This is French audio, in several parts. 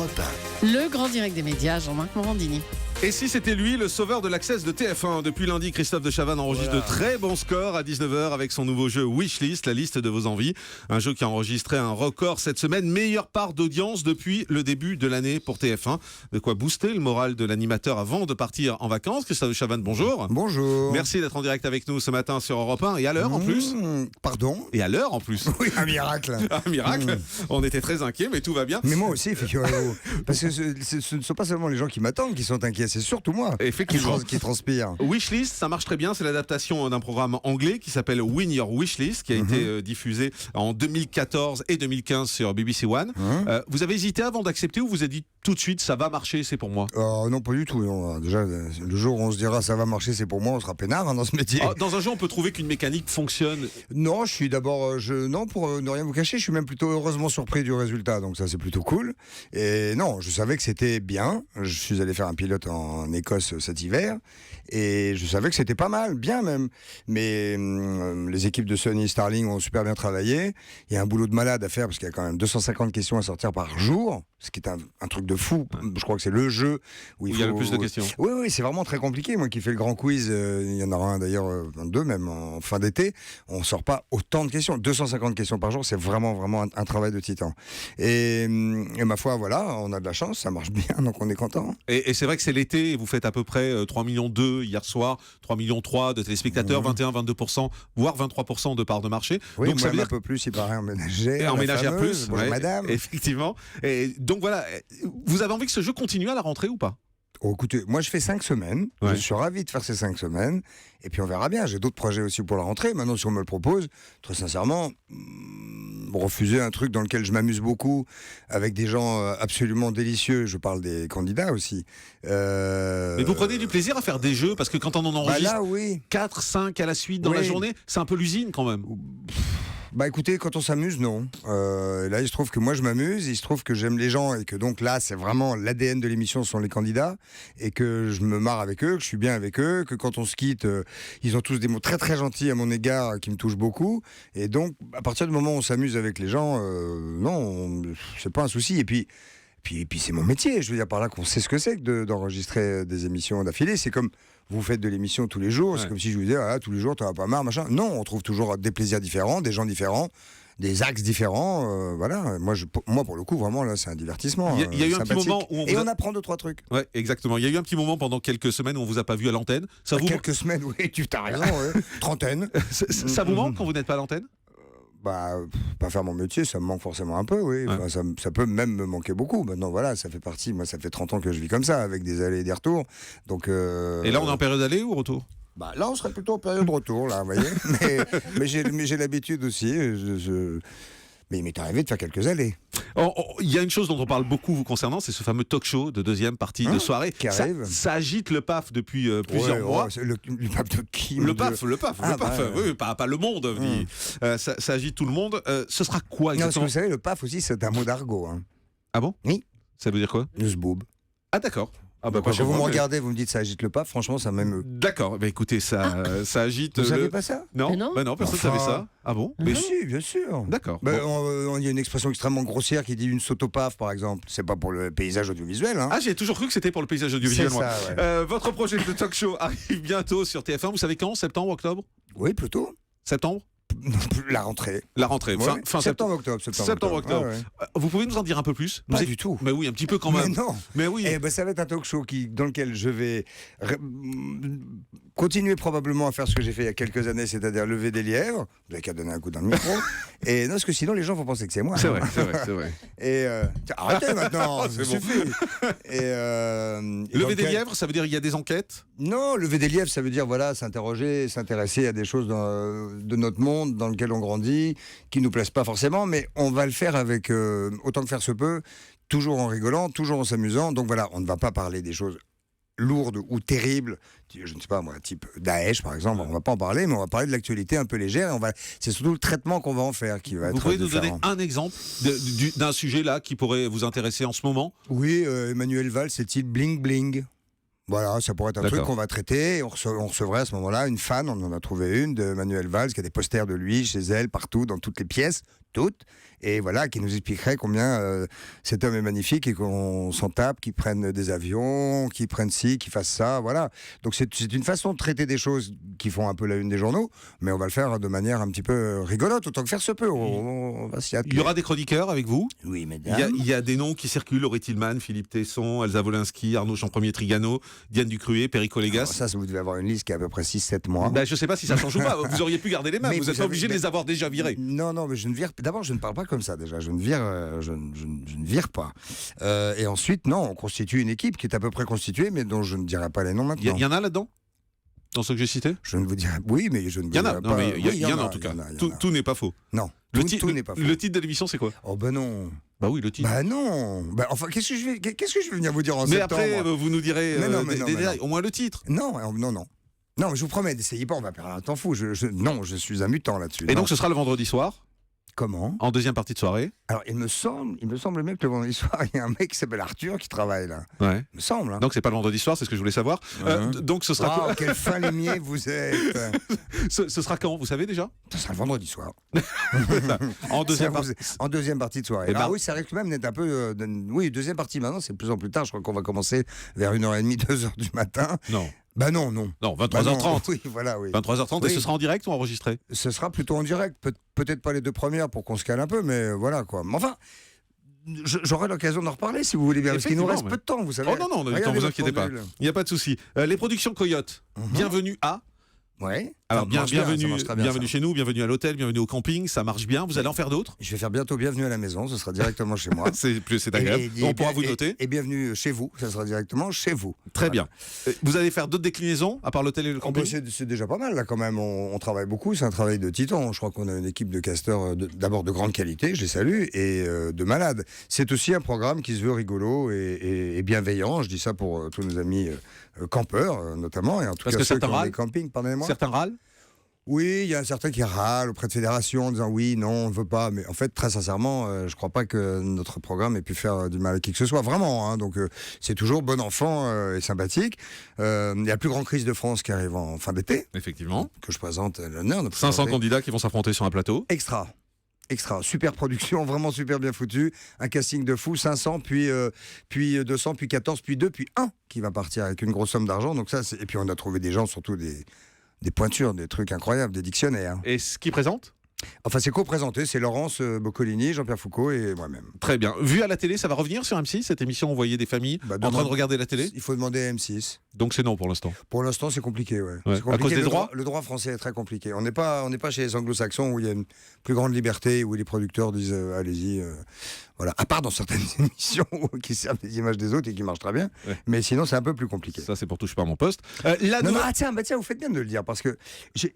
Europe 1. Le grand direct des médias, Jean-Marc Morandini. Et si c'était lui, le sauveur de l'Access de TF1 ? Depuis lundi, Christophe de Chavannes enregistre de très bons scores à 19h avec son nouveau jeu Wishlist, la liste de vos envies. Un jeu qui a enregistré un record cette semaine, meilleure part d'audience depuis le début de l'année pour TF1. De quoi booster le moral de l'animateur avant de partir en vacances. Christophe de Chavannes, bonjour. Bonjour. Merci d'être en direct avec nous ce matin sur Europe 1 et à l'heure en plus. Pardon ? Et à l'heure en plus. Oui, un miracle. Un miracle. On était très inquiets, mais tout va bien. Mais moi aussi, figurez-vous. Parce que ce ne sont pas seulement les gens qui m'attendent qui sont inquiets, c'est surtout moi Effectivement. qui transpire. Wishlist, ça marche très bien. C'est l'adaptation d'un programme anglais qui s'appelle Win Your Wishlist, qui a été diffusé en 2014 et 2015 sur BBC One. Vous avez hésité avant d'accepter ou vous avez dit tout de suite ça va marcher, c'est pour moi? Non, pas du tout. Non. Déjà, le jour où on se dira ça va marcher, c'est pour moi, on sera peinard dans ce métier. Dans un jeu, on peut trouver qu'une mécanique fonctionne. Non, je suis d'abord, non, pour ne rien vous cacher, je suis même plutôt heureusement surpris du résultat, donc ça c'est plutôt cool. Et non, je savais que c'était bien. Je suis allé faire un pilote en Écosse cet hiver, et je savais que c'était pas mal, bien même. Mais les équipes de Sony et Starling ont super bien travaillé. Il y a un boulot de malade à faire parce qu'il y a quand même 250 questions à sortir par jour, ce qui est un truc de fou. Je crois que c'est le jeu où il y a le plus de questions. Oui, c'est vraiment très compliqué. Moi qui fais le grand quiz, il y en aura un d'ailleurs, deux même en fin d'été. On sort pas autant de questions. 250 questions par jour, c'est vraiment un travail de titan. Et ma foi, voilà, on a de la chance, ça marche bien, donc on est content. Et c'est vrai que c'est l'été, et vous faites à peu près 3,2 millions hier soir, 3,3 millions de téléspectateurs, 21-22%, voire 23% de part de marché. Oui, donc moi, ça veut dire un peu plus, il paraît en ménagère. Et en ménagère plus, bonjour madame. Effectivement. Et donc voilà, vous avez envie que ce jeu continue à la rentrée ou pas? Oh, écoutez, moi je fais 5 semaines, Ouais. je suis ravi de faire ces 5 semaines, et puis on verra bien, j'ai d'autres projets aussi pour la rentrée, maintenant si on me le propose, très sincèrement, refuser un truc dans lequel je m'amuse beaucoup, avec des gens absolument délicieux, je parle des candidats aussi. Mais vous prenez du plaisir à faire des jeux, parce que quand on en enregistre là, oui. 4, 5 à la suite dans Oui. la journée, c'est un peu l'usine quand même. Bah écoutez, quand on s'amuse, non. Là, il se trouve que moi je m'amuse, il se trouve que j'aime les gens et que donc là, c'est vraiment l'ADN de l'émission, ce sont les candidats et que je me marre avec eux, que je suis bien avec eux, que quand on se quitte, ils ont tous des mots très très gentils à mon égard qui me touchent beaucoup. Et donc, à partir du moment où on s'amuse avec les gens, non, c'est pas un souci. Et puis c'est mon métier, je veux dire par là qu'on sait ce que c'est que d'enregistrer des émissions d'affilée. C'est comme vous faites de l'émission tous les jours, c'est comme si je vous disais tous les jours t'en as pas marre, machin. Non, on trouve toujours des plaisirs différents, des gens différents, des axes différents, voilà. Moi pour le coup vraiment là c'est un divertissement. Il y a eu un petit moment où on apprend 2-3 trucs. Ouais, exactement. Il y a eu un petit moment pendant quelques semaines où on vous a pas vu à l'antenne. Quelques semaines, oui, tu t'as raison, ouais. Trentaine. Ça vous manque quand vous n'êtes pas à l'antenne? Bah, pas faire mon métier, ça me manque forcément un peu, oui. Ouais. Enfin, ça peut même me manquer beaucoup. Maintenant, voilà, ça fait partie. Moi, ça fait 30 ans que je vis comme ça, avec des allées et des retours. Donc, Et là, on est en période d'aller ou retour? Bah, là, on serait plutôt en période de retour, là, vous voyez. mais j'ai l'habitude aussi. Mais il m'est arrivé de faire quelques allées. Il y a une chose dont on parle beaucoup vous concernant, c'est ce fameux talk show de deuxième partie de soirée. Qui arrive. Ça agite le PAF depuis plusieurs mois. Le PAF de qui? Le PAF, ouais. oui, pas le monde. Ça agite tout le monde. Ce sera quoi Non, parce que exactement? vous savez, le PAF aussi, c'est un mot d'argot. Hein. Ah bon? Oui. Ça veut dire quoi? Newsboob. Ah d'accord. Ah bah, Quand vous me regardez, vous me dites ça agite le PAF, franchement, ça m'émeut. D'accord. Bah écoutez, ça agite. Vous savez pas ça? Non. Mais non. Bah non, personne ne Enfin. savait ça. Ah bon? Mais si, bien sûr. D'accord. Ben, Bon. il y a une expression extrêmement grossière qui dit une sautopaf, par exemple. C'est pas pour le paysage audiovisuel. Hein. Ah, j'ai toujours cru que c'était pour le paysage audiovisuel. C'est moi. ça, ouais. Votre projet de talk show arrive bientôt sur TF1. Vous savez quand? Septembre, octobre? Oui, plutôt. Septembre? La rentrée. La rentrée. Ouais. Fin Septembre, octobre. Septembre, octobre. Ouais, ouais. Vous pouvez nous en dire un peu plus? Pas du tout. Mais oui, un petit peu quand Mais même. non. Mais oui. Eh ben, ça va être un talk show dans lequel je vais continuer probablement à faire ce que j'ai fait il y a quelques années, c'est-à-dire lever des lièvres. Vous n'avez qu'à donner un coup dans le micro. Et non, parce que sinon les gens vont penser que c'est moi. C'est vrai, c'est vrai, c'est vrai. Et tiens, arrêtez maintenant, C'est ça bon. suffit. Et Lever des lièvres, ça veut dire il y a des enquêtes? Non, lever des lièvres, ça veut dire voilà, s'interroger, s'intéresser à des choses de notre monde dans lequel on grandit, qui nous plaisent pas forcément, mais on va le faire avec autant que faire se peut, toujours en rigolant, toujours en s'amusant. Donc voilà, on ne va pas parler des choses lourdes ou terribles, je ne sais pas moi, type Daesh par exemple, on va pas en parler, mais on va parler de l'actualité un peu légère. Et c'est surtout le traitement qu'on va en faire qui va être Vous pouvez nous donner différent. un exemple d'un sujet là qui pourrait vous intéresser en ce moment? Oui, Emmanuel Valls, c'est il bling bling. Voilà, ça pourrait être un truc qu'on va traiter. Et on recevrait à ce moment-là une fan, on en a trouvé une, de Manuel Valls, qui a des posters de lui chez elle, partout, dans toutes les pièces, toutes, et voilà, qui nous expliquerait combien cet homme est magnifique et qu'on s'en tape, qu'il prenne des avions, qu'il prenne ci, qu'il fasse ça, voilà. Donc c'est une façon de traiter des choses qui font un peu la une des journaux, mais on va le faire de manière un petit peu rigolote, autant que faire se peut. On va s'y atteler. Il y aura des chroniqueurs avec vous. Oui, Il mesdames. y a des noms qui circulent, Laurie Tillman, Philippe Tesson, Elsa Wolinski, Arnaud Champremier Trigano, Diane Ducruet, Perico Légas. Alors ça, vous devez avoir une liste qui a à peu près 6-7 mois. Ben, je ne sais pas si ça change ou pas. Vous auriez pu garder les mêmes. Mais Vous n'êtes vous pas avez- obligé de mais- les avoir déjà virés. Non, mais je ne vire. D'abord, je ne parle pas comme ça déjà. Je ne vire, je ne vire pas. Et ensuite, non, on constitue une équipe qui est à peu près constituée, mais dont je ne dirai pas les noms Il y, maintenant. y en a là-dedans dans ceux que j'ai cités. Je ne vous dirai. Oui, mais je ne vous Il y en a. dirai Non, pas. mais il Oui, y en a en tout cas. Tout n'est pas faux. Non, Le tout n'est pas faux. Le titre de l'émission, c'est quoi? Oh ben non. Bah oui, le titre. Bah non. Bah, enfin, qu'est-ce que je vais venir vous dire en Mais septembre? après, vous nous direz Mais non, des non, détails. Au moins le titre. Non. Non, mais je vous promets, n'essayez pas, on va perdre un temps fou. Non, je suis un mutant là-dessus. Et Non. donc ce sera le vendredi soir, Comment? en deuxième partie de soirée. Alors, il me semble bien que le vendredi soir, il y a un mec qui s'appelle Arthur qui travaille là. Ouais. Il me semble. Hein. Donc c'est pas le vendredi soir, c'est ce que je voulais savoir. Donc ce sera Waouh, quel fin limier vous êtes. ce sera quand? Vous savez déjà? Ça sera le vendredi soir. En deuxième Ça, partie. En deuxième partie de soirée. Et Ah bah- oui, ça risque même d'être un peu. Oui, deuxième partie maintenant, c'est de plus en plus tard. Je crois qu'on va commencer vers 1h30, 2h du matin. Non. Bah non. Non, Bah 23h30. non, oui, voilà, oui. 23h30 et Oui. ce sera en direct ou enregistré? Ce sera plutôt en direct. Peut-être pas les deux premières pour qu'on se cale un peu, mais voilà quoi. Mais enfin. J'aurai l'occasion d'en reparler si vous voulez bien, parce qu'il nous reste Effectivement, peu de temps, vous savez. Oh non, ne Regardez vous votre inquiétez pas. pendule. Il n'y a pas de souci. Les productions Coyote, bienvenue à. Ouais. Alors Ça marche bien, ça bienvenue, marche très bien, bienvenue ça. chez nous, bienvenue à l'hôtel, bienvenue au camping, ça marche bien. Vous allez en faire d'autres? Je vais faire bientôt Bienvenue à la maison, ce sera directement chez moi. C'est agréable. On pourra vous noter. Et bienvenue chez vous, ça sera directement chez vous. Très Voilà. bien. Vous allez faire d'autres déclinaisons à part l'hôtel et le Oh, bah, camping? c'est déjà pas mal là quand même, on travaille beaucoup, c'est un travail de titan. Je crois qu'on a une équipe de casteurs d'abord de grande qualité, je les salue, et de malades. C'est aussi un programme qui se veut rigolo et bienveillant, je dis ça pour tous nos amis campeurs notamment, et en tout Parce cas que ceux qui certains ont râlent. des campings, pardonnez-moi. Certains râlent? Oui, il y a certains qui râlent auprès de fédérations en disant oui, non, on ne veut pas. Mais en fait, très sincèrement, je ne crois pas que notre programme ait pu faire du mal à qui que ce soit. Vraiment. Hein. Donc, c'est toujours bon enfant et sympathique. Il y a le plus grand crise de France qui arrive en fin d'été, Effectivement. que je présente à l'honneur. de 500 présenter. candidats qui vont s'affronter sur un plateau. Extra. Super production, vraiment super bien foutu. Un casting de fou, 500, puis 200, puis 14, puis 2, puis 1 qui va partir avec une grosse somme d'argent. Donc ça, et puis on a trouvé des gens, surtout des pointures, des trucs incroyables, des dictionnaires. Et ce qui présente? Enfin, c'est co-présenté, c'est Laurence Boccolini, Jean-Pierre Foucault et moi-même. Très bien. Vu à la télé, ça va revenir sur M6, cette émission où on voyait des familles Bah, en train de regarder la télé? Il faut demander à M6. Donc c'est non pour l'instant. Pour l'instant, c'est compliqué, ouais. Ouais. C'est compliqué. À cause des Le droits Le droit français est très compliqué. On n'est pas chez les anglo-saxons où il y a une plus grande liberté, où les producteurs disent allez-y. Voilà. À part dans certaines émissions qui servent des images des autres et qui marchent très bien. Ouais. Mais sinon, c'est un peu plus compliqué. Ça, c'est pour toucher par mon poste. La Non, nouvelle- tiens, vous faites bien de le dire parce que j'ai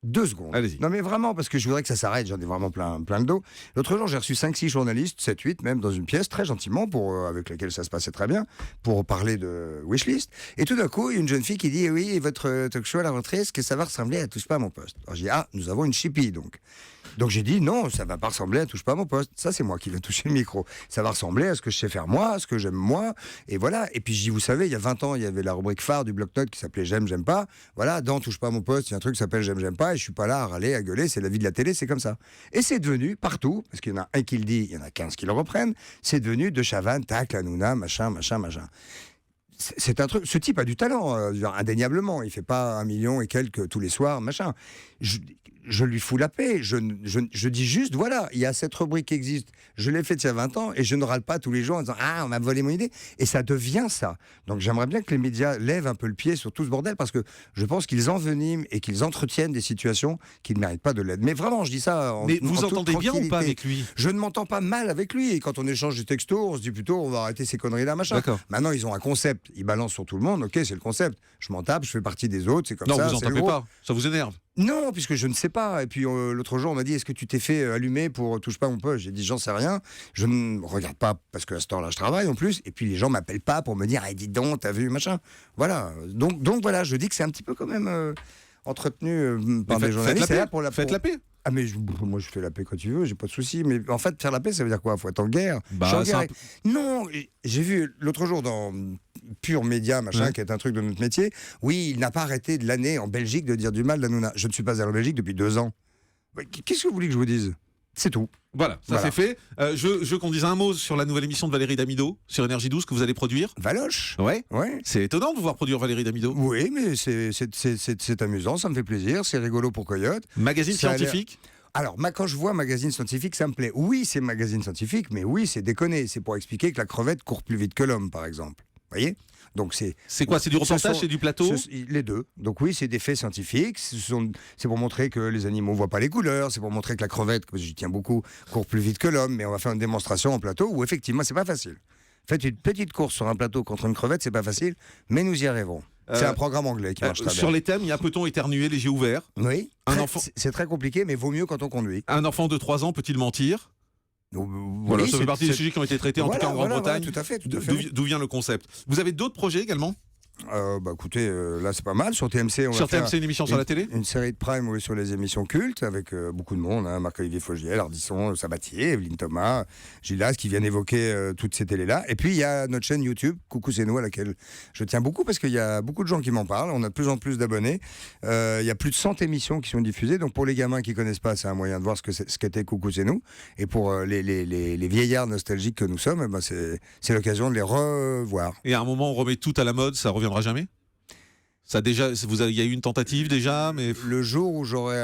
2 secondes. Allez-y. Non, mais vraiment, parce que je voudrais que ça s'arrête, j'en ai vraiment plein le dos. L'autre jour, j'ai reçu 5-6 journalistes, 7-8 même, dans une pièce, très gentiment, avec laquelle ça se passait très bien, pour parler de Wishlist. Et tout d'un coup, il y a une jeune fille qui dit oui, et votre talk show à la rentrée, est-ce que ça va ressembler à Touche pas à mon poste? Alors j'ai dit nous avons une chipie donc. Donc j'ai dit non, ça va pas ressembler à Touche pas à mon poste. Ça, c'est moi qui vais toucher le micro. Ça va ressembler à ce que je sais faire moi, à ce que j'aime moi. Et voilà. Et puis, vous savez, il y a 20 ans, il y avait la rubrique phare du bloc-notes qui s'appelait J'aime, j'aime pas. Voilà, dans Touche pas à mon poste, il y a un truc qui s'appelle J'aime, j'aime pas. Et je suis pas là à râler, à gueuler. C'est la vie de la télé, c'est comme ça. Et c'est devenu partout, parce qu'il y en a un qui le dit, il y en a 15 qui le reprennent. C'est devenu de Chavannes, tac, Hanouna, machin. C'est un truc. Ce type a du talent, indéniablement. Il fait pas 1 million et quelques tous les soirs, machin. Je lui fous la paix. Je dis juste, voilà, il y a cette rubrique qui existe. Je l'ai faite il y a 20 ans et je ne râle pas tous les jours en disant on m'a volé mon idée. Et ça devient ça. Donc j'aimerais bien que les médias lèvent un peu le pied sur tout ce bordel parce que je pense qu'ils enveniment et qu'ils entretiennent des situations qui ne méritent pas de l'aide. Mais vraiment, je dis ça en Mais vous en toute entendez bien ou pas tranquillité. avec lui? Je ne m'entends pas mal avec lui. Et quand on échange des textos, on se dit plutôt on va arrêter ces conneries-là, machin. D'accord. Maintenant, ils ont un concept. Ils balancent sur tout le monde. Ok, c'est le concept. Je m'en tape, je fais partie des autres. C'est comme Non, ça. vous en c'est le tapez groupe. pas. Ça vous énerve? Non, puisque je ne sais pas. Et puis l'autre jour, on m'a dit est-ce que tu t'es fait allumer pour Touche pas à mon poste? J'ai dit j'en sais rien. Je ne regarde pas parce qu'à ce temps-là, je travaille en plus. Et puis les gens m'appellent pas pour me dire dis donc, t'as vu, machin. Voilà. Donc voilà, je dis que c'est un petit peu quand même entretenu par Mais des journalistes. faites C'est la là paix. pour Faites la paix. Ah mais moi je fais la paix quand tu veux, j'ai pas de souci. Mais en fait faire la paix ça veut dire quoi? Faut être en guerre. Bah, Je suis en c'est guerre un avec- Non, j'ai vu l'autre jour dans Pure Média machin Ouais. qui est un truc de notre métier. Oui, il n'a pas arrêté de l'année en Belgique de dire du mal d'Hanouna. Je ne suis pas allé en Belgique depuis 2 ans. Qu'est-ce que vous voulez que je vous dise? C'est tout. Voilà, ça Voilà. c'est fait. Je veux qu'on dise un mot sur la nouvelle émission de Valérie Damido sur Énergie 12 que vous allez produire. Valoche. Ouais. Ouais. C'est étonnant de vous voir produire Valérie Damido. Oui, mais c'est amusant, ça me fait plaisir, c'est rigolo pour Coyote. Magazine Ça a l'air- scientifique. Alors, quand je vois magazine scientifique, ça me plaît. Oui, c'est magazine scientifique, mais oui, c'est déconné. C'est pour expliquer que la crevette court plus vite que l'homme, par exemple. Vous voyez? Donc C'est quoi? C'est du reportage, c'est du plateau? Les deux. Donc oui, c'est des faits scientifiques. C'est pour montrer que les animaux ne voient pas les couleurs. C'est pour montrer que la crevette, que j'y tiens beaucoup, court plus vite que l'homme. Mais on va faire une démonstration en plateau où effectivement, c'est pas facile. Faites une petite course sur un plateau contre une crevette, c'est pas facile, mais nous y arriverons. C'est un programme anglais qui marche très Sur bien. les thèmes, il y a peut-on éternuer les yeux ouverts? Oui. Un enfant- C'est très compliqué, mais vaut mieux quand on conduit. Un enfant de 3 ans peut-il mentir? Voilà, Oui, ça fait c'est- partie des c'est- sujets qui ont été traités en Voilà, tout cas en voilà, Grande-Bretagne. voilà, tout à fait, tout à D'où fait. d'où vient le concept? Vous avez d'autres projets également? Écoutez, là c'est pas mal. Sur TMC, on Sur va faire TMC, une émission sur la télé? une série de prime oui, sur les émissions cultes avec beaucoup de monde, hein, Marc-Olivier Fogiel, Ardisson, Sabatier, Evelyne Thomas, Gilles qui viennent évoquer toutes ces télés-là. Et puis il y a notre chaîne YouTube, Coucou c'est nous, à laquelle je tiens beaucoup parce qu'il y a beaucoup de gens qui m'en parlent. On a de plus en plus d'abonnés. Il y a plus de 100 émissions qui sont diffusées. Donc pour les gamins qui connaissent pas, c'est un moyen de voir ce qu'était Coucou c'est nous. Et pour les vieillards nostalgiques que nous sommes, eh ben, c'est l'occasion de les revoir. Et à un moment, on remet tout à la mode, ça reviendra jamais? Ça déjà, il y a eu une tentative déjà, mais Le jour où j'aurai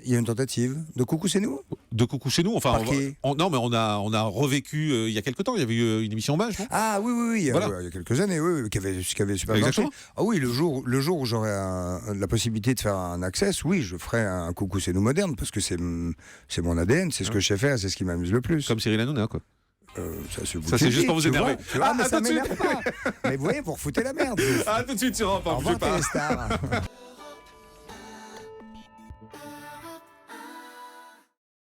il y a une tentative de Coucou c'est nous. de coucou chez nous. Enfin, Par qui non, mais on a revécu il y a quelque temps. Il y avait eu une émission hommage, non? Ah oui, il y a, Voilà. il y a quelques années, oui, qui avait super bien Exactement. marché. Ah oui, le jour où j'aurai la possibilité de faire un access, oui, je ferai un Coucou c'est nous moderne parce que c'est mon ADN, c'est ce que je sais faire, c'est ce qui m'amuse le plus. Comme Cyril Hanouna, quoi. Ça, c'est juste pour vous énerver. Tu vois, Ah, mais à ça tout de suite. m'énerve pas. Mais vous voyez, vous refoutez la merde. vous. Ah, tout de suite sur Europe 1, Au bougez revoir, pas. Téléstar.